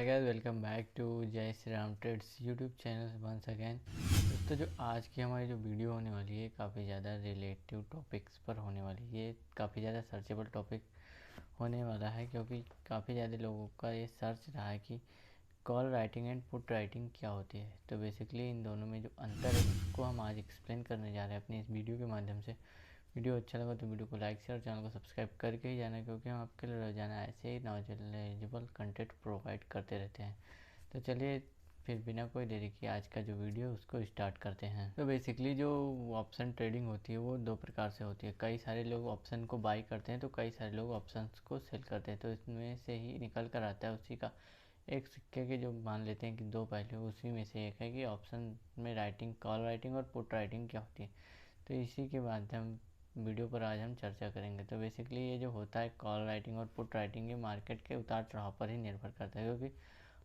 Guys, welcome back to Jai Shri Ram trades YouTube channel once again. दोस्तों, जो आज की हमारी जो वीडियो होने वाली है काफ़ी ज़्यादा रिलेटिव टॉपिक्स पर होने वाली है। ये काफ़ी ज़्यादा सर्चेबल टॉपिक होने वाला है क्योंकि काफ़ी ज़्यादा लोगों का ये सर्च रहा है कि call writing and put writing क्या होती है। तो बेसिकली इन दोनों में जो अंतर है उसको हम आज एक्सप्लेन करने जा रहे हैं अपनी इस वीडियो के माध्यम से। वीडियो अच्छा लगा तो वीडियो को लाइक शेयर, चैनल को सब्सक्राइब करके ही जाना, क्योंकि हम आपके लिए रोजाना ऐसे ही नॉलेजेबल कंटेंट प्रोवाइड करते रहते हैं। तो चलिए फिर बिना कोई देरी के आज का जो वीडियो उसको स्टार्ट करते हैं। तो बेसिकली जो ऑप्शन ट्रेडिंग होती है वो दो प्रकार से होती है। कई सारे लोग ऑप्शन को बाई करते हैं तो कई सारे लोग ऑप्शन को सेल करते हैं। तो इसमें से ही निकल कर आता है उसी का एक सिक्के के जो मान लेते हैं कि दो पहलू, उसी में से एक है कि ऑप्शन में राइटिंग, कॉल राइटिंग और पुट राइटिंग क्या होती है। तो इसी के माध्यम वीडियो पर आज हम चर्चा करेंगे। तो बेसिकली ये जो होता है कॉल राइटिंग और पुट राइटिंग, ये मार्केट के उतार चढ़ाव पर ही निर्भर करता है, क्योंकि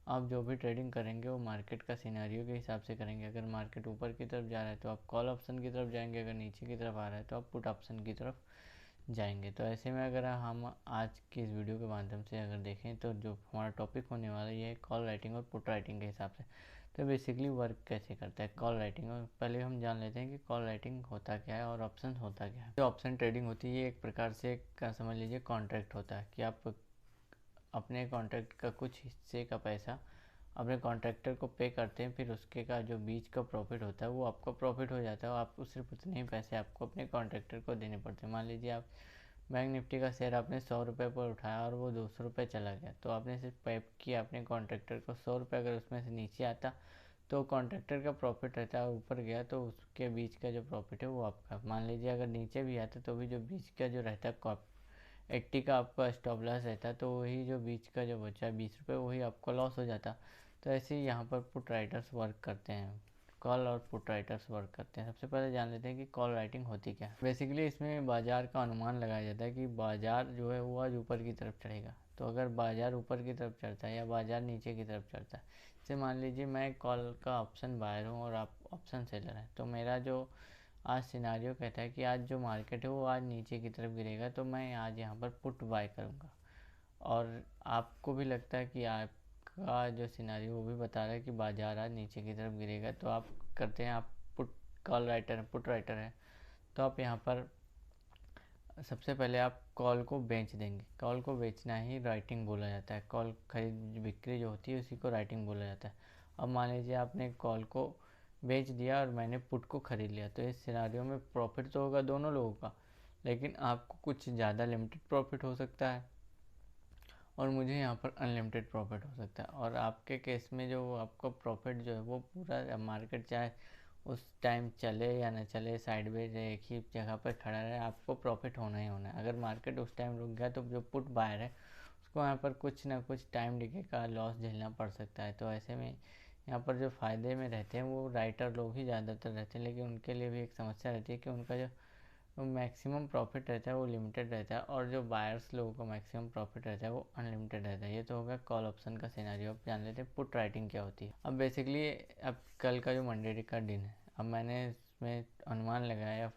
आप जो भी ट्रेडिंग करेंगे वो मार्केट का सिनेरियो के हिसाब से करेंगे। अगर मार्केट ऊपर की तरफ जा रहा है तो आप कॉल ऑप्शन की तरफ जाएंगे, अगर नीचे की तरफ आ रहा है तो आप पुट ऑप्शन की तरफ जाएंगे। तो ऐसे में अगर हम आज की इस वीडियो के माध्यम से अगर देखें तो जो हमारा टॉपिक होने वाला है ये है कॉल राइटिंग और पुट राइटिंग के हिसाब से। तो बेसिकली वर्क कैसे करता है कॉल राइटिंग, और पहले हम जान लेते हैं कि कॉल राइटिंग होता क्या है और ऑप्शन होता क्या है। जो ऑप्शन ट्रेडिंग होती है ये एक प्रकार से समझ लीजिए कॉन्ट्रैक्ट होता है कि आप अपने कॉन्ट्रैक्ट का कुछ हिस्से का पैसा अपने कॉन्ट्रैक्टर को पे करते हैं, फिर उसके का जो बीच का प्रॉफिट होता है वो आपका प्रॉफिट हो जाता है और आपको सिर्फ उतने ही पैसे आपको अपने कॉन्ट्रैक्टर को देने पड़ते हैं। मान लीजिए आप बैंक निफ्टी का शेयर आपने 100 रुपये पर उठाया और वो 200 रुपये चला गया, तो आपने सिर्फ पे किया अपने कॉन्ट्रैक्टर को 100 रुपये। अगर उसमें से नीचे आता तो कॉन्ट्रैक्टर का प्रॉफिट रहता है, ऊपर गया तो उसके बीच का जो प्रॉफिट है वो आपका। मान लीजिए अगर नीचे भी आता तो भी जो बीच का जो रहता है 80 का आपका स्टॉप लॉस रहता है, तो वही जो बीच का जो बचा है 20 रुपये वही आपका लॉस हो जाता। तो ऐसे ही यहाँ पर पुट राइटर्स वर्क करते हैं, कॉल और पुट राइटर्स वर्क करते हैं। सबसे पहले जान लेते हैं कि कॉल राइटिंग होती क्या है। बेसिकली इसमें बाजार का अनुमान लगाया जाता है कि बाजार जो है वो आज ऊपर की तरफ चढ़ेगा। तो अगर बाजार ऊपर की तरफ चढ़ता है या बाजार नीचे की तरफ चढ़ता है, जैसे मान लीजिए मैं कॉल का ऑप्शन बायर हूँ और आप ऑप्शन सेलर हैं, तो मेरा जो आज सिनारियो कहता है कि आज जो मार्केट है वो आज नीचे की तरफ गिरेगा, तो मैं आज यहाँ पर पुट बाय करूँगा। और आपको भी लगता है कि आपका जो सिनारियो वो भी बता रहा है कि बाजार आज नीचे की तरफ गिरेगा, तो आप करते हैं, आप पुट कॉल राइटर हैं, पुट राइटर हैं, तो आप यहाँ पर सबसे पहले आप कॉल को बेच देंगे। कॉल को बेचना ही राइटिंग बोला जाता है। कॉल खरीद बिक्री जो होती है उसी को राइटिंग बोला जाता है। अब मान लीजिए आपने कॉल को बेच दिया और मैंने पुट को ख़रीद लिया, तो इस सिनारियो में प्रॉफिट तो होगा दोनों लोगों का, लेकिन आपको कुछ ज़्यादा लिमिटेड प्रॉफिट हो सकता है और मुझे यहाँ पर अनलिमिटेड प्रॉफिट हो सकता है। और आपके केस में जो आपका प्रॉफिट जो है वो पूरा मार्केट चाहे उस टाइम चले या ना चले, साइडवेज एक ही जगह पर खड़ा रहे, आपको प्रॉफिट होना ही होना है। अगर मार्केट उस टाइम रुक गया तो जो पुट बायर है उसको यहाँ पर कुछ ना कुछ टाइम डिके का लॉस झेलना पड़ सकता है। तो ऐसे में यहाँ पर जो फ़ायदे में रहते हैं वो राइटर लोग ही ज़्यादातर रहते हैं, लेकिन उनके लिए भी एक समस्या रहती है कि उनका जो मैक्सिमम प्रॉफिट रहता है वो लिमिटेड रहता है और जो बायर्स लोगों का मैक्सिमम प्रॉफिट रहता है वो अनलिमिटेड रहता है। ये तो होगा कॉल ऑप्शन का सिनेरियो। अब जान लेते हैं पुट राइटिंग क्या होती है। अब बेसिकली अब कल का जो मंडे का दिन है, अब मैंने इसमें अनुमान लगाया,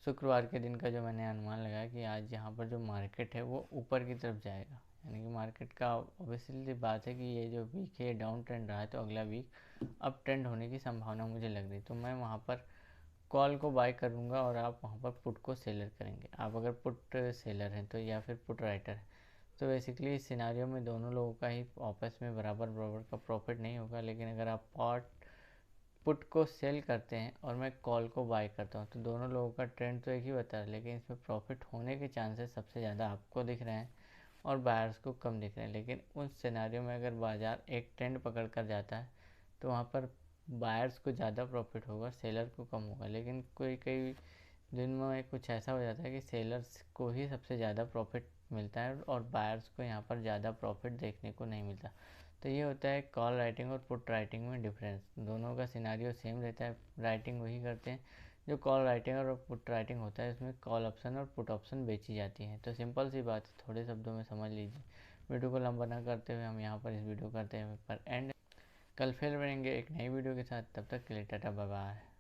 शुक्रवार के दिन का जो मैंने अनुमान लगाया कि आज यहाँ पर जो मार्केट है वो ऊपर की तरफ जाएगा। यानी कि मार्केट का ऑब्वियसली बात है कि ये जो वीक है डाउन ट्रेंड रहा है, तो अगला वीक अप ट्रेंड होने की संभावना मुझे लग रही। तो मैं वहाँ पर कॉल को बाय करूँगा और आप वहाँ पर पुट को सेलर करेंगे। आप अगर पुट सेलर हैं तो, या फिर पुट राइटर है, तो बेसिकली इस सिनारियो में दोनों लोगों का ही आपस में बराबर बराबर का प्रॉफिट नहीं होगा। लेकिन अगर आप पुट को सेल करते हैं और मैं कॉल को बाय करता हूँ, तो दोनों लोगों का ट्रेंड तो एक ही बता रहा है, लेकिन इसमें प्रॉफिट होने के चांसेस सबसे ज़्यादा आपको दिख रहे हैं और बायर्स को कम दिख रहे हैं। लेकिन उस सिनारियो में अगर बाज़ार एक ट्रेंड पकड़ कर जाता है तो वहाँ पर बायर्स को ज़्यादा प्रॉफिट होगा, सेलर को कम होगा। लेकिन कोई कई दिन में कुछ ऐसा हो जाता है कि सेलर्स को ही सबसे ज़्यादा प्रॉफिट मिलता है और बायर्स को यहाँ पर ज़्यादा प्रॉफिट देखने को नहीं मिलता। तो ये होता है कॉल राइटिंग और पुट राइटिंग में डिफरेंस। दोनों का सिनारियो सेम रहता है, राइटिंग वही करते हैं। जो कॉल राइटिंग और पुट राइटिंग होता है उसमें कॉल ऑप्शन और पुट ऑप्शन बेची जाती हैं। तो सिंपल सी बात है, थोड़े शब्दों में समझ लीजिए। वीडियो को लंबा ना करते हुए हम यहाँ पर इस वीडियो करते हैं पर एंड। कल फिर मिलेंगे एक नई वीडियो के साथ, तब तक के लिए टाटा बाय बाय।